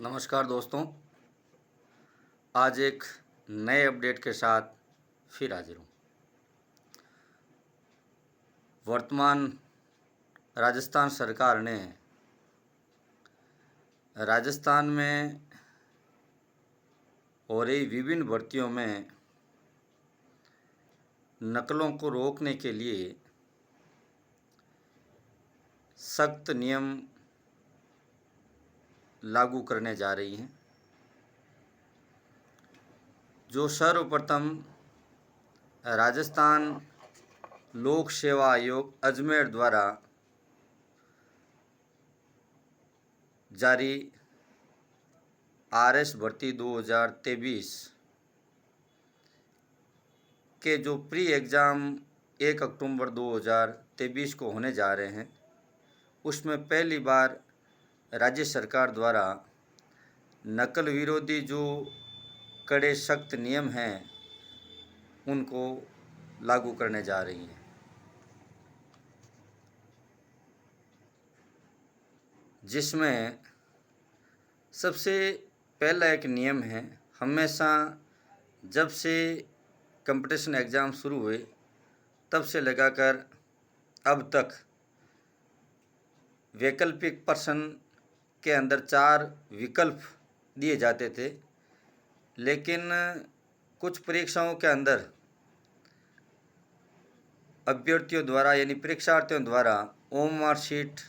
नमस्कार दोस्तों, आज एक नए अपडेट के साथ फिर हाजिर हूँ। वर्तमान राजस्थान सरकार ने राजस्थान में हो रही विभिन्न भर्तियों में नकलों को रोकने के लिए सख्त नियम लागू करने जा रही हैं। जो सर्वप्रथम राजस्थान लोक सेवा आयोग अजमेर द्वारा जारी आरएस भर्ती 2023 के जो प्री एग्ज़ाम 1 अक्टूबर 2023 को होने जा रहे हैं, उसमें पहली बार राज्य सरकार द्वारा नकल विरोधी जो कड़े सख्त नियम हैं उनको लागू करने जा रही हैं, जिसमें सबसे पहला एक नियम है। हमेशा जब से कंपटीशन एग्ज़ाम शुरू हुए तब से लगाकर अब तक वैकल्पिक प्रश्न के अंदर 4 विकल्प दिए जाते थे, लेकिन कुछ परीक्षाओं के अंदर अभ्यर्थियों द्वारा यानी परीक्षार्थियों द्वारा ओएमआर शीट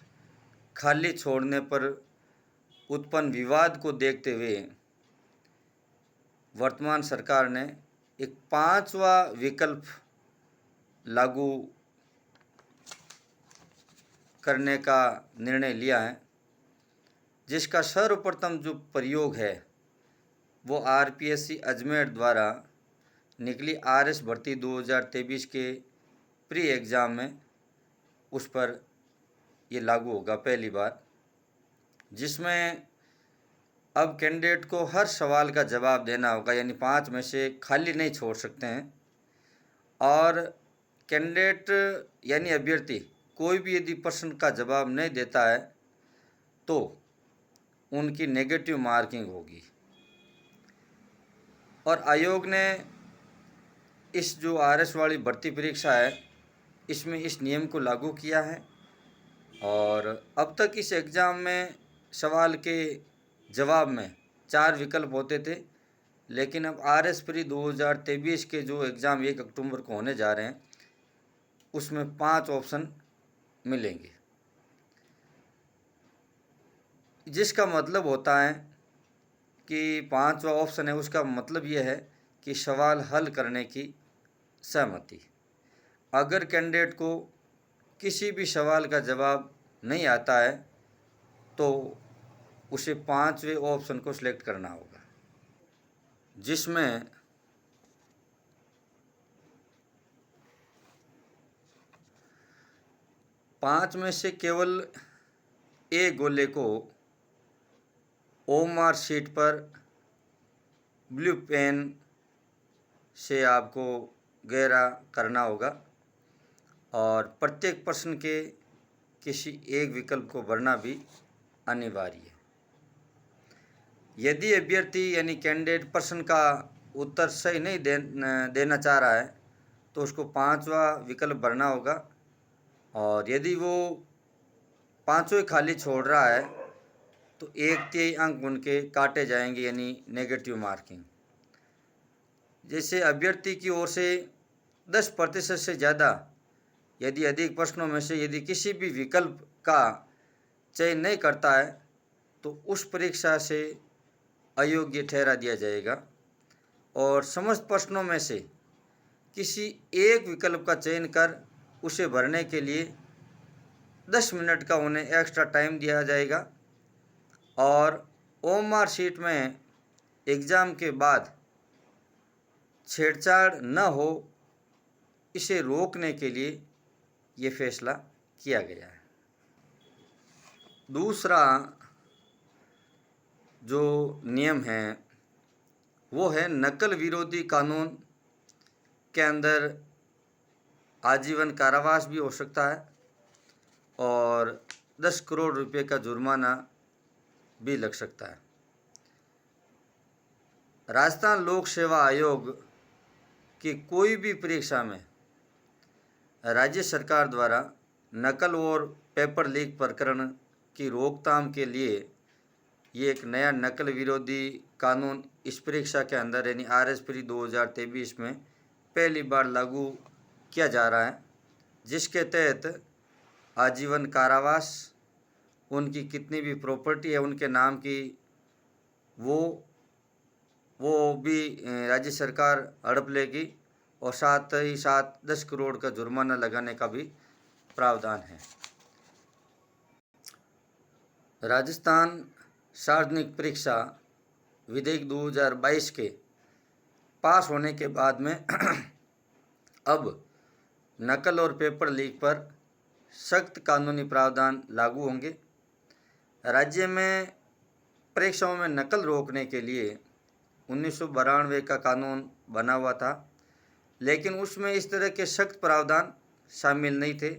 खाली छोड़ने पर उत्पन्न विवाद को देखते हुए वर्तमान सरकार ने एक 5वां विकल्प लागू करने का निर्णय लिया है, जिसका सर्वप्रथम जो प्रयोग है वो आरपीएससी अजमेर द्वारा निकली आरएस भर्ती 2023 के प्री एग्ज़ाम में उस पर ये लागू होगा पहली बार, जिसमें अब कैंडिडेट को हर सवाल का जवाब देना होगा, यानी 5 में से खाली नहीं छोड़ सकते हैं। और कैंडिडेट यानी अभ्यर्थी कोई भी यदि प्रश्न का जवाब नहीं देता है तो उनकी नेगेटिव मार्किंग होगी। और आयोग ने इस जो आरएस वाली भर्ती परीक्षा है इसमें इस नियम को लागू किया है। और अब तक इस एग्ज़ाम में सवाल के जवाब में 4 विकल्प होते थे, लेकिन अब आरएस प्री 2023 के जो एग्ज़ाम 1 अक्टूबर को होने जा रहे हैं उसमें 5 ऑप्शन मिलेंगे, जिसका मतलब होता है कि 5वां ऑप्शन है, उसका मतलब ये है कि सवाल हल करने की सहमति। अगर कैंडिडेट को किसी भी सवाल का जवाब नहीं आता है तो उसे 5वें ऑप्शन को सिलेक्ट करना होगा, जिसमें पाँच में से केवल एक गोले को ओएमआर शीट पर ब्लू पेन से आपको गहरा करना होगा और प्रत्येक प्रश्न के किसी एक विकल्प को भरना भी अनिवार्य है। यदि अभ्यर्थी यानी कैंडिडेट प्रश्न का उत्तर सही नहीं देना चाह रहा है तो उसको 5वां विकल्प भरना होगा, और यदि वो 5वें खाली छोड़ रहा है तो 1/3 अंक उनके काटे जाएंगे, यानी नेगेटिव मार्किंग। जैसे अभ्यर्थी की ओर से 10% से ज़्यादा यदि अधिक प्रश्नों में से यदि किसी भी विकल्प का चयन नहीं करता है तो उस परीक्षा से अयोग्य ठहरा दिया जाएगा। और समस्त प्रश्नों में से किसी एक विकल्प का चयन कर उसे भरने के लिए 10 मिनट का उन्हें एक्स्ट्रा टाइम दिया जाएगा। और ओएमआर शीट में एग्ज़ाम के बाद छेड़छाड़ न हो, इसे रोकने के लिए ये फैसला किया गया है। दूसरा जो नियम है वो है नकल विरोधी कानून के अंदर आजीवन कारावास भी हो सकता है और 10 करोड़ रुपए का जुर्माना भी लग सकता है। राजस्थान लोक सेवा आयोग की कोई भी परीक्षा में राज्य सरकार द्वारा नकल और पेपर लीक प्रकरण की रोकथाम के लिए ये एक नया नकल विरोधी कानून इस परीक्षा के अंदर यानी RS प्री 2023 में पहली बार लागू किया जा रहा है, जिसके तहत आजीवन कारावास, उनकी कितनी भी प्रॉपर्टी है उनके नाम की वो भी राज्य सरकार हड़प लेगी और साथ ही साथ 10 करोड़ का जुर्माना लगाने का भी प्रावधान है। राजस्थान सार्वजनिक परीक्षा विधेयक 2022 के पास होने के बाद में अब नकल और पेपर लीक पर सख्त कानूनी प्रावधान लागू होंगे। राज्य में परीक्षाओं में नकल रोकने के लिए 1992 का कानून बना हुआ था, लेकिन उसमें इस तरह के सख्त प्रावधान शामिल नहीं थे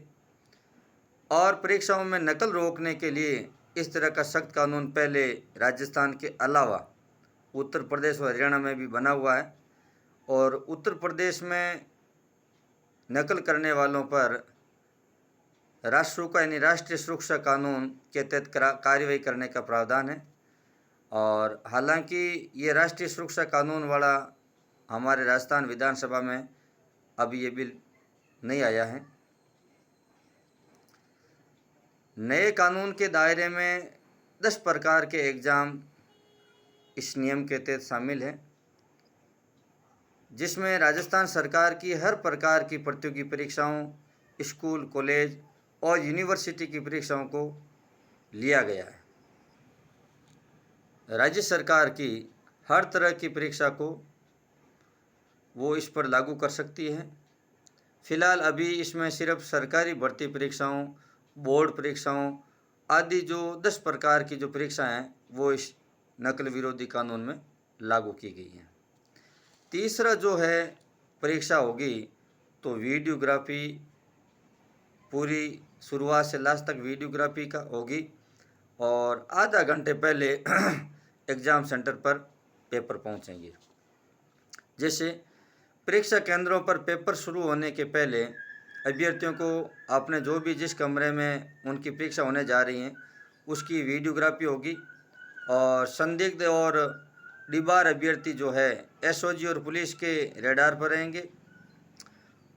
और परीक्षाओं में नकल रोकने के लिए इस तरह का सख्त कानून पहले राजस्थान के अलावा उत्तर प्रदेश और हरियाणा में भी बना हुआ है और उत्तर प्रदेश में नकल करने वालों पर राष्ट्रीय यानी राष्ट्रीय सुरक्षा कानून के तहत कार्रवाई करने का प्रावधान है। और हालांकि ये राष्ट्रीय सुरक्षा कानून वाला हमारे राजस्थान विधानसभा में अभी ये बिल नहीं आया है। नए कानून के दायरे में 10 प्रकार के एग्ज़ाम इस नियम के तहत शामिल हैं, जिसमें राजस्थान सरकार की हर प्रकार की प्रतियोगी परीक्षाओं, स्कूल, कॉलेज और यूनिवर्सिटी की परीक्षाओं को लिया गया है। राज्य सरकार की हर तरह की परीक्षा को वो इस पर लागू कर सकती है। फिलहाल अभी इसमें सिर्फ सरकारी भर्ती परीक्षाओं, बोर्ड परीक्षाओं आदि जो 10 प्रकार की जो परीक्षाएं हैं वो इस नकल विरोधी कानून में लागू की गई हैं। तीसरा जो है परीक्षा होगी तो वीडियोग्राफी, पूरी शुरुआत से लास्ट तक वीडियोग्राफी का होगी और आधा घंटे पहले एग्ज़ाम सेंटर पर पेपर पहुंचेंगे। जैसे परीक्षा केंद्रों पर पेपर शुरू होने के पहले अभ्यर्थियों को अपने जो भी जिस कमरे में उनकी परीक्षा होने जा रही है उसकी वीडियोग्राफी होगी और संदिग्ध और डिबार अभ्यर्थी जो है SOG और पुलिस के रेडार पर रहेंगे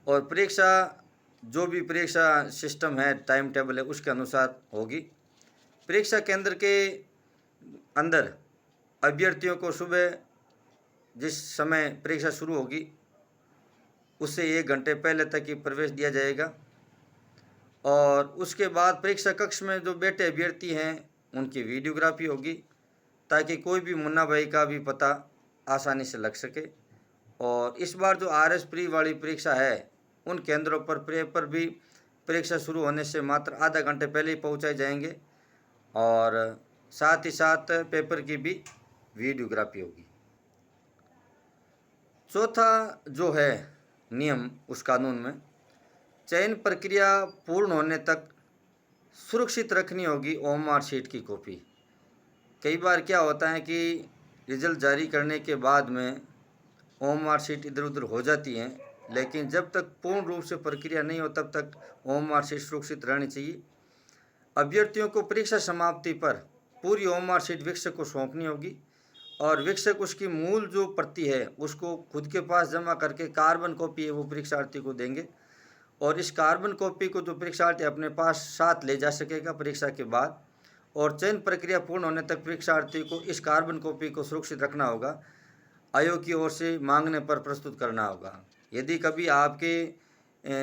और परीक्षा जो भी परीक्षा सिस्टम है, टाइम टेबल है, उसके अनुसार होगी। परीक्षा केंद्र के अंदर अभ्यर्थियों को सुबह जिस समय परीक्षा शुरू होगी उससे 1 घंटे पहले तक ही प्रवेश दिया जाएगा और उसके बाद परीक्षा कक्ष में जो बैठे अभ्यर्थी हैं उनकी वीडियोग्राफी होगी ताकि कोई भी मुन्ना भाई का भी पता आसानी से लग सके। और इस बार जो RS प्री वाली परीक्षा है उन केंद्रों पर पेपर भी परीक्षा शुरू होने से मात्र आधा घंटे पहले ही पहुंचाए जाएंगे और साथ ही साथ पेपर की भी वीडियोग्राफी होगी। चौथा जो है नियम उस कानून में, चयन प्रक्रिया पूर्ण होने तक सुरक्षित रखनी होगी OMR शीट की कॉपी। कई बार क्या होता है कि रिजल्ट जारी करने के बाद में OMR शीट इधर उधर हो जाती हैं, लेकिन जब तक पूर्ण रूप से प्रक्रिया नहीं हो तब तक OMR शीट सुरक्षित रहनी चाहिए। अभ्यर्थियों को परीक्षा समाप्ति पर पूरी OMR शीट वीक्षक को सौंपनी होगी और वीक्षक उसकी मूल जो प्रति है उसको खुद के पास जमा करके कार्बन कॉपी है वो परीक्षार्थी को देंगे और इस कार्बन कॉपी को जो परीक्षार्थी अपने पास साथ ले जा सकेगा परीक्षा के बाद और चयन प्रक्रिया पूर्ण होने तक परीक्षार्थी को इस कार्बन कॉपी को सुरक्षित रखना होगा, आयोग की ओर से मांगने पर प्रस्तुत करना होगा। यदि कभी आपके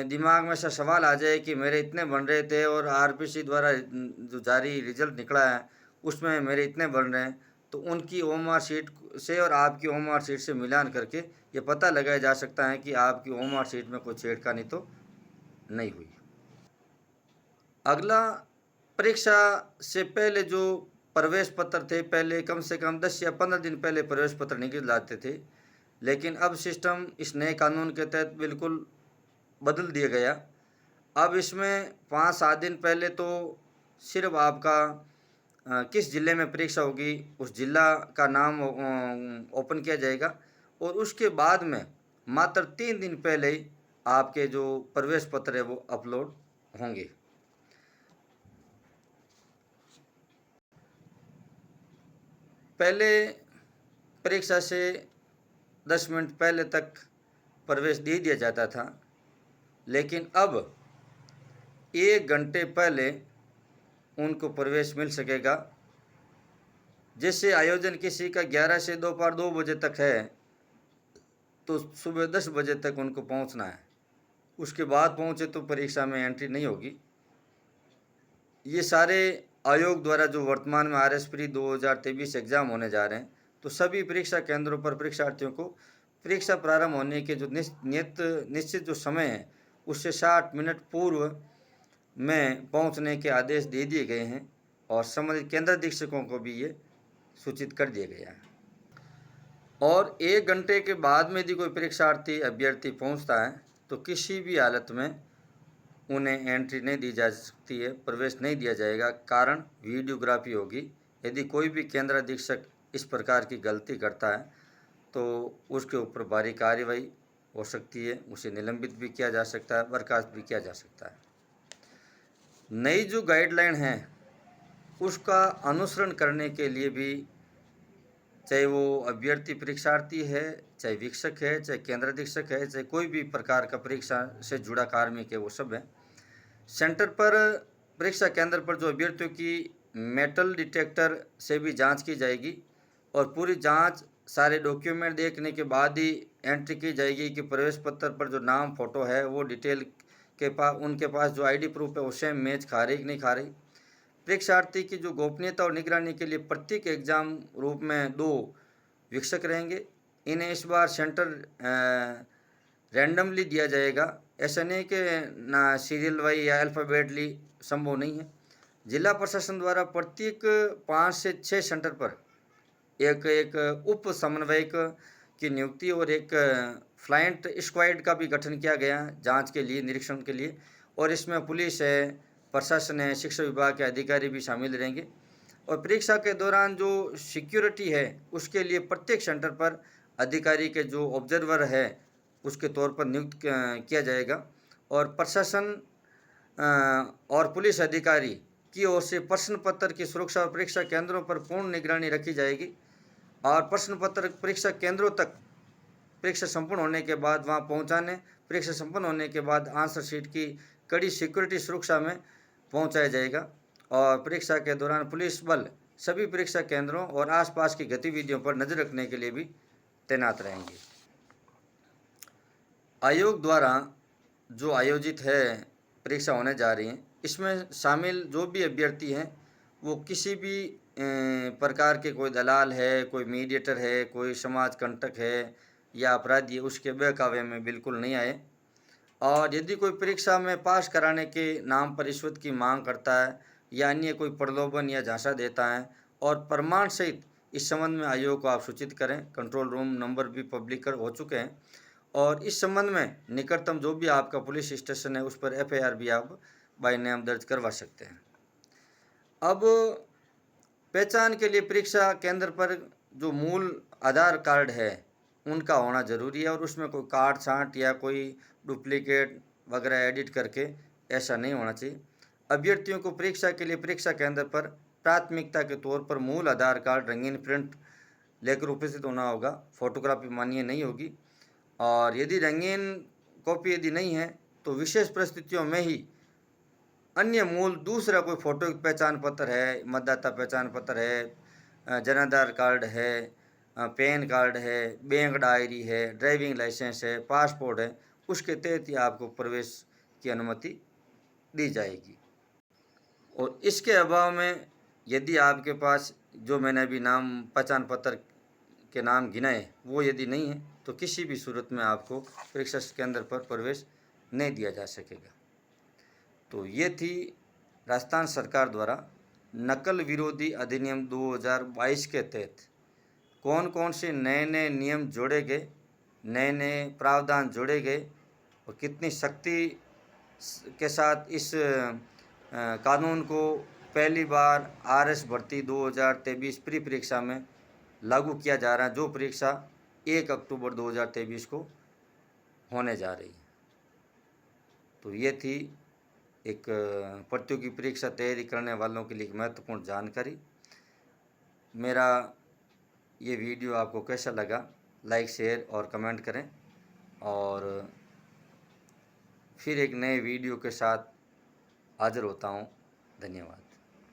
दिमाग में ऐसा सवाल आ जाए कि मेरे इतने बन रहे थे और RPC द्वारा जो जारी रिजल्ट निकला है उसमें मेरे इतने बन रहे हैं, तो उनकी OMR शीट से और आपकी OMR शीट से मिलान करके ये पता लगाया जा सकता है कि आपकी OMR शीट में कोई छेड़खानी तो नहीं हुई। अगला, परीक्षा से पहले जो प्रवेश पत्र थे, पहले कम से कम 10 या 15 दिन पहले प्रवेश पत्र निकल जाते थे, लेकिन अब सिस्टम इस नए कानून के तहत बिल्कुल बदल दिया गया। अब इसमें 5-7 दिन पहले तो सिर्फ आपका किस जिले में परीक्षा होगी उस जिला का नाम ओपन किया जाएगा और उसके बाद में मात्र 3 दिन पहले ही आपके जो प्रवेश पत्र है वो अपलोड होंगे। पहले परीक्षा से 10 मिनट पहले तक प्रवेश दे दिया जाता था, लेकिन अब 1 घंटे पहले उनको प्रवेश मिल सकेगा। जैसे आयोजन किसी का 11 से दोपहर 2 बजे तक है, तो सुबह 10 बजे तक उनको पहुंचना है। उसके बाद पहुंचे तो परीक्षा में एंट्री नहीं होगी। ये सारे आयोग द्वारा जो वर्तमान में RS-प्री 2023 एग्ज़ाम होने जा रहे हैं, तो सभी परीक्षा केंद्रों पर परीक्षार्थियों को परीक्षा प्रारंभ होने के जो निश्चित जो समय है उससे 60 मिनट पूर्व में पहुंचने के आदेश दे दिए गए हैं और संबंधित केंद्र अधीक्षकों को भी ये सूचित कर दिया गया है। और 1 घंटे के बाद में यदि कोई परीक्षार्थी अभ्यर्थी पहुंचता है तो किसी भी हालत में उन्हें एंट्री नहीं दी जा सकती है, प्रवेश नहीं दिया जाएगा। कारण वीडियोग्राफी होगी। यदि कोई भी केंद्र अधीक्षक इस प्रकार की गलती करता है तो उसके ऊपर भारी कार्रवाई हो सकती है, उसे निलंबित भी किया जा सकता है, बर्खास्त भी किया जा सकता है। नई जो गाइडलाइन है उसका अनुसरण करने के लिए भी, चाहे वो अभ्यर्थी परीक्षार्थी है, चाहे वीक्षक है, चाहे केंद्र अधीक्षक है, चाहे कोई भी प्रकार का परीक्षा से जुड़ा कार्मिक है, वो सब है, सेंटर पर परीक्षा केंद्र पर जो अभ्यर्थियों की मेटल डिटेक्टर से भी जांच की जाएगी और पूरी जांच सारे डॉक्यूमेंट देखने के बाद ही एंट्री की जाएगी कि प्रवेश पत्र पर जो नाम फोटो है वो डिटेल के पास, उनके पास जो ID प्रूफ है वो सेम मैच खा रही कि नहीं खा रही। परीक्षार्थी की जो गोपनीयता और निगरानी के लिए प्रत्येक एग्जाम रूप में 2 वीक्षक रहेंगे। इन्हें इस बार सेंटर रैंडमली दिया जाएगा। ऐसा नहीं कि ना सीरियल वाइज या अल्फ़ाबेटली संभव नहीं है। जिला प्रशासन द्वारा प्रत्येक 5 से 6 सेंटर पर एक उप समन्वयक की नियुक्ति और एक फ्लाइंट स्क्वाड का भी गठन किया गया जांच के लिए, निरीक्षण के लिए। और इसमें पुलिस है, प्रशासन है, शिक्षा विभाग के अधिकारी भी शामिल रहेंगे। और परीक्षा के दौरान जो सिक्योरिटी है उसके लिए प्रत्येक सेंटर पर अधिकारी के जो ऑब्जर्वर है उसके तौर पर नियुक्त किया जाएगा। और प्रशासन और पुलिस अधिकारी की ओर से प्रश्न पत्र की सुरक्षा और परीक्षा केंद्रों पर पूर्ण निगरानी रखी जाएगी। और प्रश्न पत्र परीक्षा केंद्रों तक परीक्षा संपन्न होने के बाद वहां पहुंचाने, परीक्षा संपन्न होने के बाद आंसर शीट की कड़ी सिक्योरिटी सुरक्षा में पहुंचाया जाएगा। और परीक्षा के दौरान पुलिस बल सभी परीक्षा केंद्रों और आसपास की गतिविधियों पर नजर रखने के लिए भी तैनात रहेंगे। आयोग द्वारा जो आयोजित है परीक्षा होने जा रही है, इसमें शामिल जो भी अभ्यर्थी हैं वो किसी भी प्रकार के, कोई दलाल है, कोई मीडिएटर है, कोई समाज कंटक है या अपराधी है, उसके बहकावे में बिल्कुल नहीं आए। और यदि कोई परीक्षा में पास कराने के नाम पर रिश्वत की मांग करता है या अन्य कोई प्रलोभन या झांसा देता है और प्रमाण सहित इस संबंध में आयोग को आप सूचित करें। कंट्रोल रूम नंबर भी पब्लिक हो चुके हैं और इस संबंध में निकटतम जो भी आपका पुलिस स्टेशन है उस पर FIR भी आप बाय नेम दर्ज करवा सकते हैं। अब पहचान के लिए परीक्षा केंद्र पर जो मूल आधार कार्ड है उनका होना जरूरी है और उसमें कोई काट छांट या कोई डुप्लीकेट वगैरह एडिट करके ऐसा नहीं होना चाहिए। अभ्यर्थियों को परीक्षा के लिए परीक्षा केंद्र पर प्राथमिकता के तौर पर मूल आधार कार्ड रंगीन प्रिंट लेकर उपस्थित होना होगा। फोटोग्राफी मान्य नहीं होगी। और यदि रंगीन कॉपी यदि नहीं है तो विशेष परिस्थितियों में ही अन्य मूल दूसरा कोई फोटो पहचान पत्र है, मतदाता पहचान पत्र है, जनाधार कार्ड है, पैन कार्ड है, बैंक डायरी है, ड्राइविंग लाइसेंस है, पासपोर्ट है, उसके तहत ही आपको प्रवेश की अनुमति दी जाएगी। और इसके अभाव में यदि आपके पास जो मैंने अभी नाम पहचान पत्र के नाम गिनाए वो यदि नहीं है तो किसी भी सूरत में आपको परीक्षा केंद्र पर प्रवेश नहीं दिया जा सकेगा। तो ये थी राजस्थान सरकार द्वारा नकल विरोधी अधिनियम 2022 के तहत कौन कौन से नए नए नियम जोड़े गए, नए नए प्रावधान जोड़े गए और कितनी सख्ती के साथ इस कानून को पहली बार आरएस भर्ती 2023 प्री परीक्षा में लागू किया जा रहा है, जो परीक्षा 1 अक्टूबर 2023 को होने जा रही है। तो ये थी एक प्रतियोगी परीक्षा तैयारी करने वालों के लिए एक महत्वपूर्ण जानकारी। मेरा ये वीडियो आपको कैसा लगा, लाइक शेयर और कमेंट करें, और फिर एक नए वीडियो के साथ हाजिर होता हूँ। धन्यवाद।